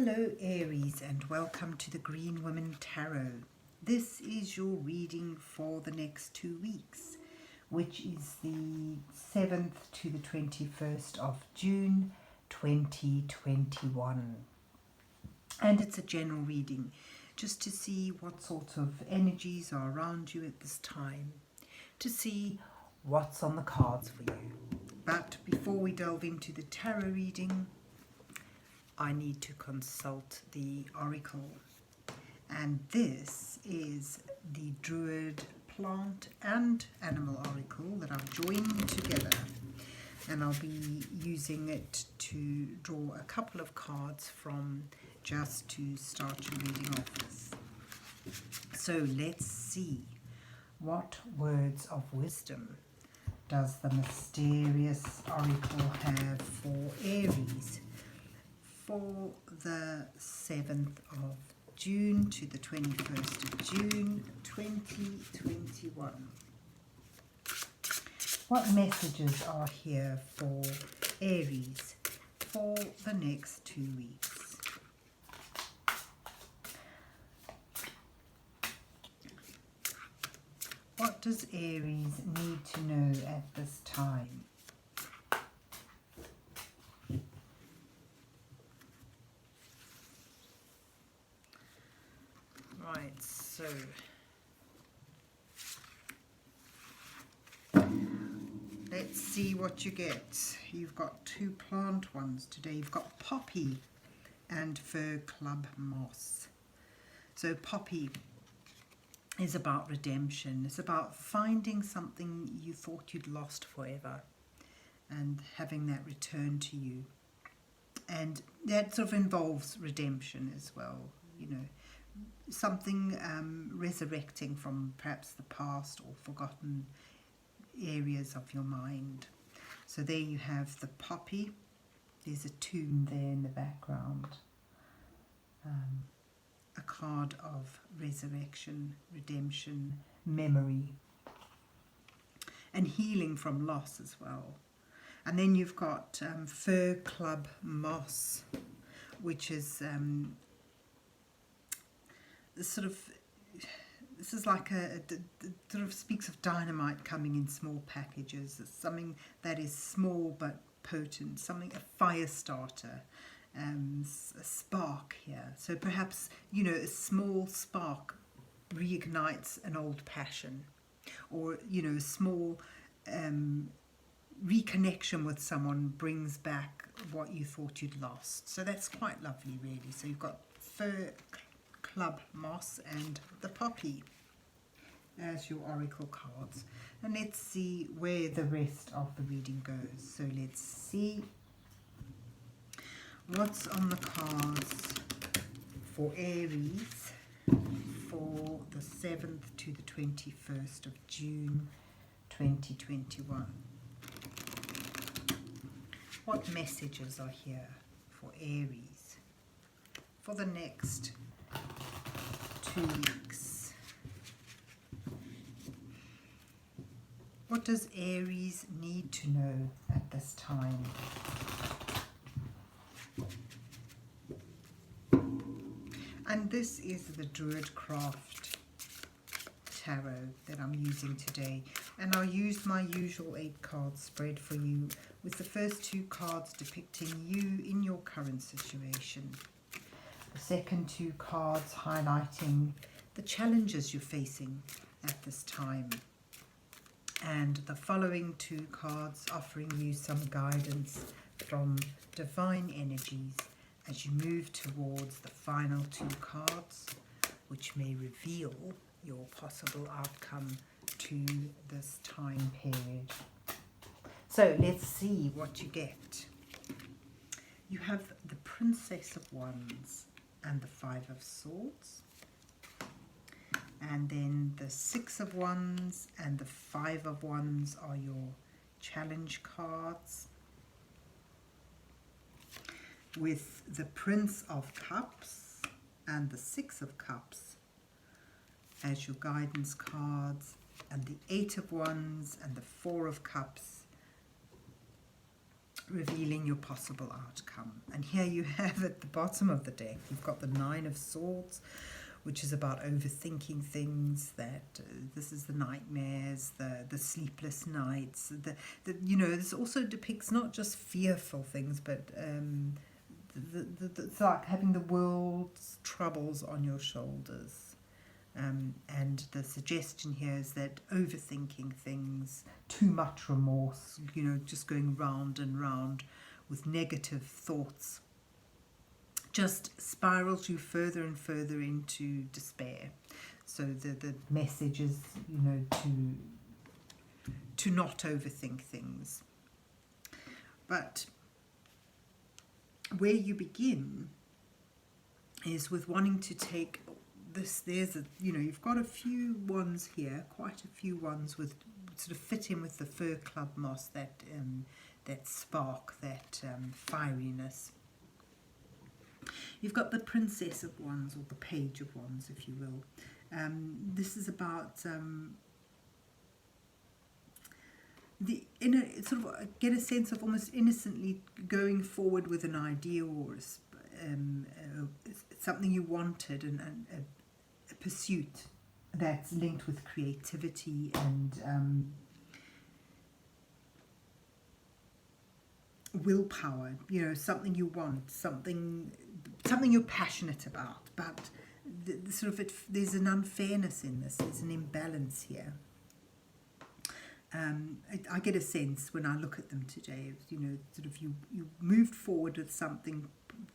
Hello Aries, and welcome to the Green Women Tarot. This is your reading for the next 2 weeks, which is the 7th to the 21st of June 2021. And it's a general reading just to see what sort of energies are around you at this time, to see what's on the cards for you. But before we delve into the tarot reading, I need to consult the oracle, and this is the Druid plant and animal oracle that I've joined together, and I'll be using it to draw a couple of cards from just to start your reading off with. So let's see, what words of wisdom does the mysterious oracle have for Aries for the 7th of June to the 21st of June 2021. What messages are here for Aries for the next 2 weeks? What does Aries need to know at this time? Right, so let's see what you get. You've got 2 plant ones today. You've got poppy and fir club moss. So poppy is about redemption. It's about finding something you thought you'd lost forever and having that return to you. And that sort of involves redemption as well, you know. Something resurrecting from perhaps the past or forgotten areas of your mind. So there you have the poppy. There's a tomb there in the background. A card of resurrection, redemption, memory, and healing from loss as well. And then you've got fir club moss, which is this is like sort of speaks of dynamite coming in small packages. It's something that is small but potent, something, a fire starter, a spark here. So perhaps, you know, a small spark reignites an old passion, or, you know, a small reconnection with someone brings back what you thought you'd lost. So that's quite lovely, really. So you've got fir club moss and the poppy as your oracle cards, and let's see where the rest of the reading goes. So let's see what's on the cards for Aries for the 7th to the 21st of June 2021. What messages are here for Aries for the next 2 weeks? What does Aries need to know at this time? And this is the Druid Craft Tarot that I'm using today. And I'll use my usual 8-card spread for you, with the first 2 cards depicting you in your current situation. The second 2 cards highlighting the challenges you're facing at this time. And the following 2 cards offering you some guidance from divine energies as you move towards the final 2 cards, which may reveal your possible outcome to this time period. So let's see what you get. You have the Princess of Wands and the 5 of Swords, and then the 6 of Wands and the 5 of Wands are your challenge cards, with the Prince of Cups and the 6 of Cups as your guidance cards, and the 8 of Wands and the 4 of Cups revealing your possible outcome. And here you have at the bottom of the deck, you've got the Nine of Swords, which is about overthinking things, that this is the nightmares, the sleepless nights, this also depicts not just fearful things, but it's like having the world's troubles on your shoulders. And the suggestion here is that overthinking things, too much remorse, just going round and round with negative thoughts, just spirals you further and further into despair. So the message is, to not overthink things. But where you begin is with wanting to take this. You've got a few ones here, quite a few ones with sort of fit in with the fir club moss, that spark, that fieriness. You've got the Princess of Wands, or the Page of Wands, if you will. This is about sort of get a sense of almost innocently going forward with an idea, or something you wanted, and a pursuit that's linked with creativity and willpower. Something you want, something you're passionate about, but there's an unfairness in this. There's an imbalance here. I get a sense when I look at them today, sort of you moved forward with something,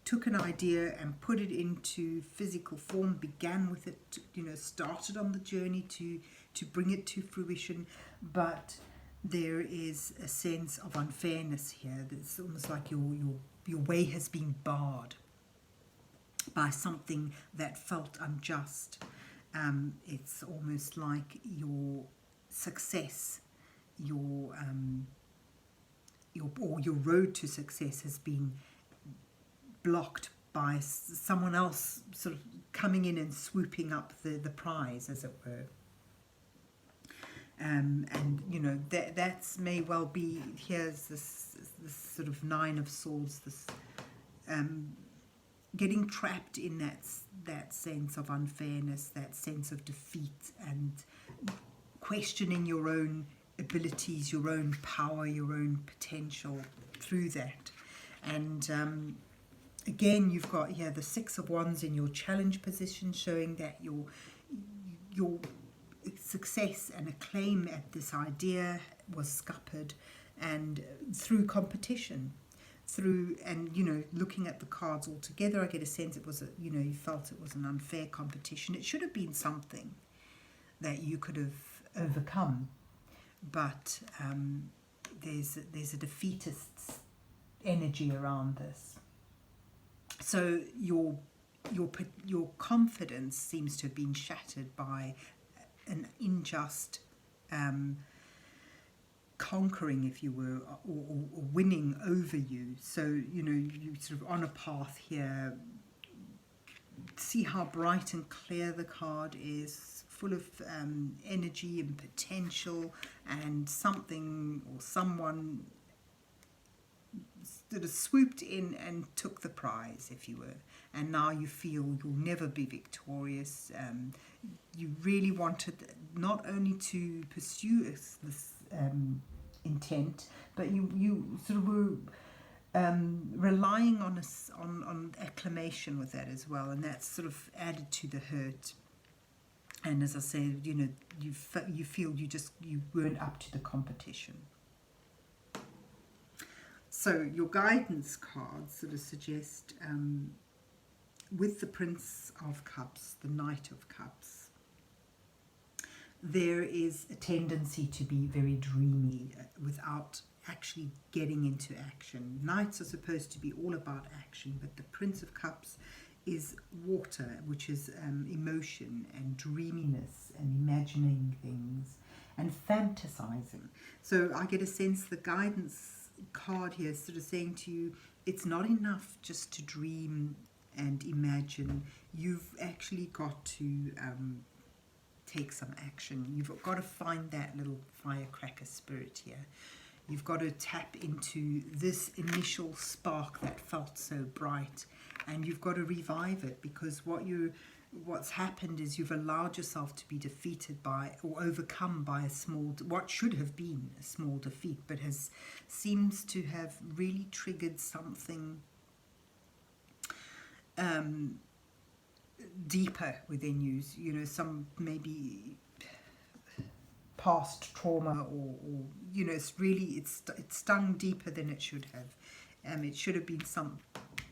took an idea and put it into physical form, began with it, started on the journey to bring it to fruition, but there is a sense of unfairness here. It's almost like your way has been barred by something that felt unjust. It's almost like your success, your road to success has been blocked by someone else sort of coming in and swooping up the prize, as it were. And that's may well be, here's this sort of Nine of Swords, this getting trapped in that sense of unfairness, that sense of defeat, and questioning your own abilities, your own power, your own potential through that. And again, you've got here the Six of Wands in your challenge position, showing that your success and acclaim at this idea was scuppered, and through competition, looking at the cards all together, I get a sense it was you felt it was an unfair competition. It should have been something that you could have overcome, but there's a defeatist energy around this. So your confidence seems to have been shattered by an unjust conquering, if you were, or winning over you. So you sort of on a path here. See how bright and clear the card is, full of energy and potential, and something or someone sort of swooped in and took the prize, if you were, and now you feel you'll never be victorious. You really wanted not only to pursue this intent, but you sort of were relying on acclamation with that as well, and that's sort of added to the hurt. And as I said, you feel you weren't up to the competition. So your guidance cards sort of suggest, with the Prince of Cups, the Knight of Cups, there is a tendency to be very dreamy without actually getting into action. Knights are supposed to be all about action, but the Prince of Cups is water, which is emotion and dreaminess and imagining things and fantasizing. So I get a sense the guidance card here is sort of saying to you, it's not enough just to dream and imagine. You've actually got to take some action. You've got to find that little firecracker spirit here. You've got to tap into this initial spark that felt so bright, and you've got to revive it, because what's happened is you've allowed yourself to be defeated by, or overcome by, what should have been a small defeat, but seems to have really triggered something deeper within you. You know, some maybe past trauma, or you know, it's stung deeper than it should have. It should have been some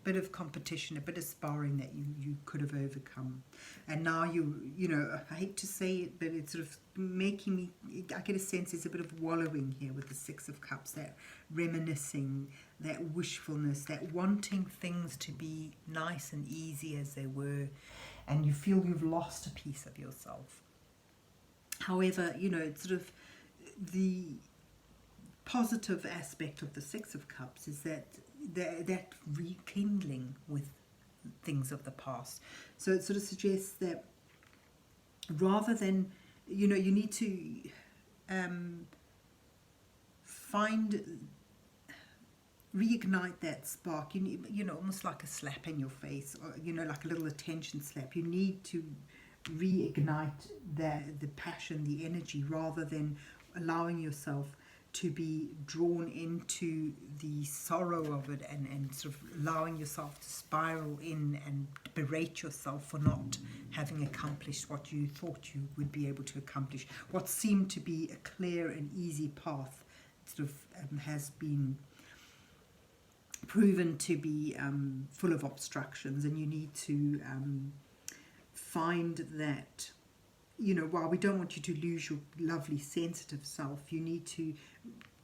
bit of competition, a bit of sparring that you could have overcome, and now you know, I hate to say it, but it's sort of making me, I get a sense there's a bit of wallowing here with the Six of Cups, that reminiscing, that wishfulness, that wanting things to be nice and easy as they were, and you feel you've lost a piece of yourself. However, you know, it's sort of the positive aspect of the Six of Cups is that rekindling with things of the past. So it sort of suggests that rather than, you know, you need to reignite that spark. You need, you know, almost like a slap in your face, or, you know, like a little attention slap. You need to reignite the passion, the energy, rather than allowing yourself to be drawn into the sorrow of it, and sort of allowing yourself to spiral in and berate yourself for not having accomplished what you thought you would be able to accomplish. What seemed to be a clear and easy path sort of has been proven to be full of obstructions, and you need to find that, you know, while we don't want you to lose your lovely sensitive self, you need to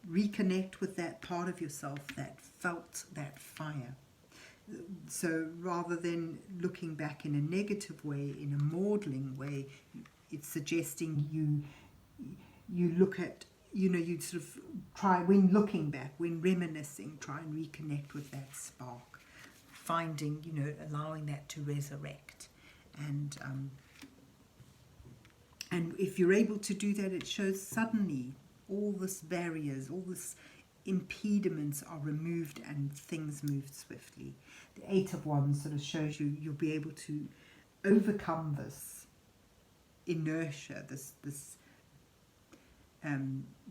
reconnect with that part of yourself that felt that fire. So rather than looking back in a negative way, in a maudling way, it's suggesting you look at, you know, you sort of try, when looking back, when reminiscing, try and reconnect with that spark, finding, you know, allowing that to resurrect. And if you're able to do that, it shows suddenly all this barriers, all this impediments are removed and things move swiftly. The Eight of Wands sort of shows you'll be able to overcome this inertia, this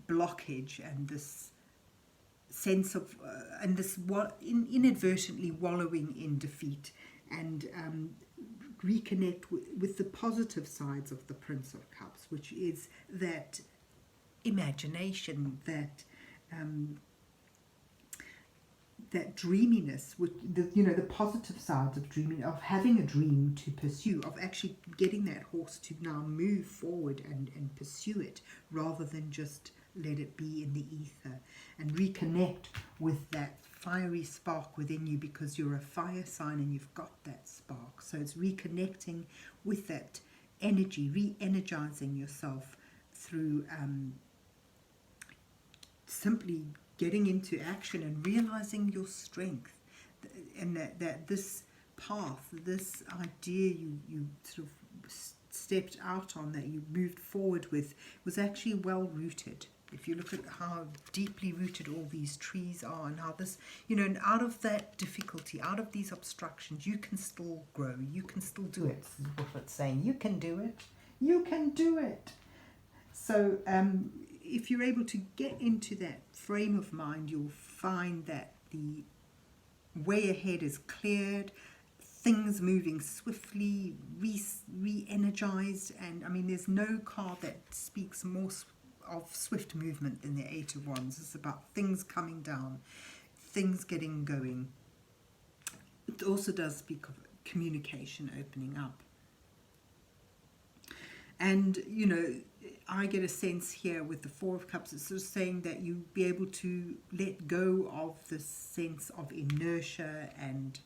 blockage, and this sense of and this inadvertently wallowing in defeat, and reconnect with the positive sides of the Prince of Cups, which is that imagination, that that dreaminess, the positive sides of dreaming, of having a dream to pursue, of actually getting that horse to now move forward and pursue it, rather than just let it be in the ether, and reconnect with that fiery spark within you, because you're a fire sign and you've got that spark. So it's reconnecting with that energy, re-energizing yourself through simply getting into action and realizing your strength, and that this path, this idea you sort of stepped out on, that you moved forward with, was actually well rooted. If you look at how deeply rooted all these trees are, and how this, you know, and out of that difficulty, out of these obstructions, you can still grow, you can still do it. This is what it's saying. You can do it. You can do it. So if you're able to get into that frame of mind, you'll find that the way ahead is cleared, things moving swiftly, re-energized, and I mean, there's no card that speaks more of swift movement than the Eight of Wands. It's about things coming down, things getting going. It also does speak of communication opening up. And, you know, I get a sense here with the Four of Cups, it's sort of saying that you be able to let go of this sense of inertia and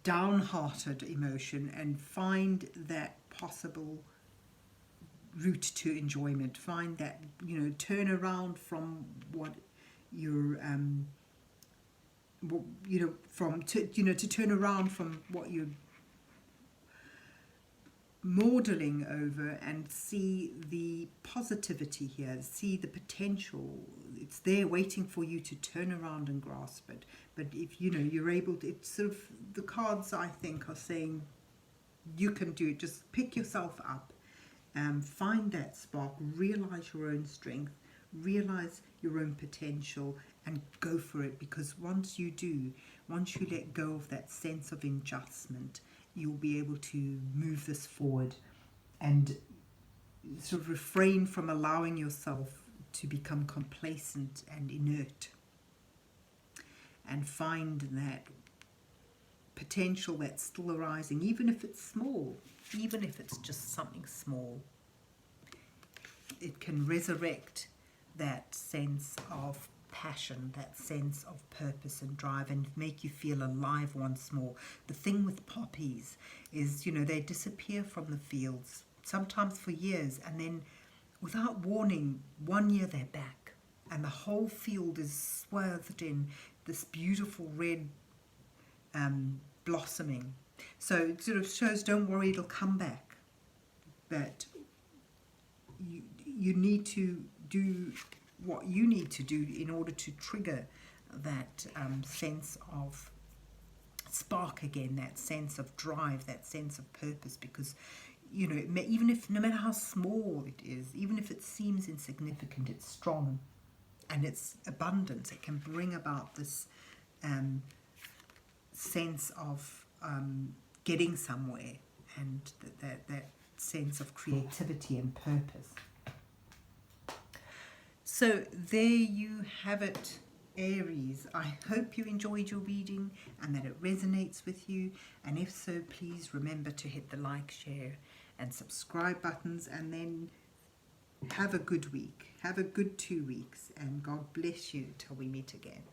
downhearted emotion, and find that possible route to enjoyment. Find that, you know, turn around from what you're, to turn around from what you're modeling over and see the positivity here, see the potential. It's there waiting for you to turn around and grasp it. But if you're able to, it's sort of, the cards I think are saying you can do it. Just pick yourself up, find that spark, realize your own strength, realize your own potential, and go for it. Because once you let go of that sense of adjustment, you'll be able to move this forward and sort of refrain from allowing yourself to become complacent and inert, and find that potential that's still arising, even if it's small, even if it's just something small. It can resurrect that sense of passion, that sense of purpose and drive, and make you feel alive once more. The thing with poppies is, they disappear from the fields, sometimes for years, and then without warning, 1 year they're back, and the whole field is swathed in this beautiful red blossoming. So it sort of shows, don't worry, it'll come back. But you need to do what you need to do in order to trigger that sense of spark again, that sense of drive, that sense of purpose. Because even if, no matter how small it is, even if it seems insignificant, it's strong and it's abundant. It can bring about this sense of getting somewhere, and that sense of creativity and purpose. So there you have it, Aries. I hope you enjoyed your reading and that it resonates with you. And if so, please remember to hit the like, share and subscribe buttons. And then have a good week. Have a good 2 weeks. And God bless you till we meet again.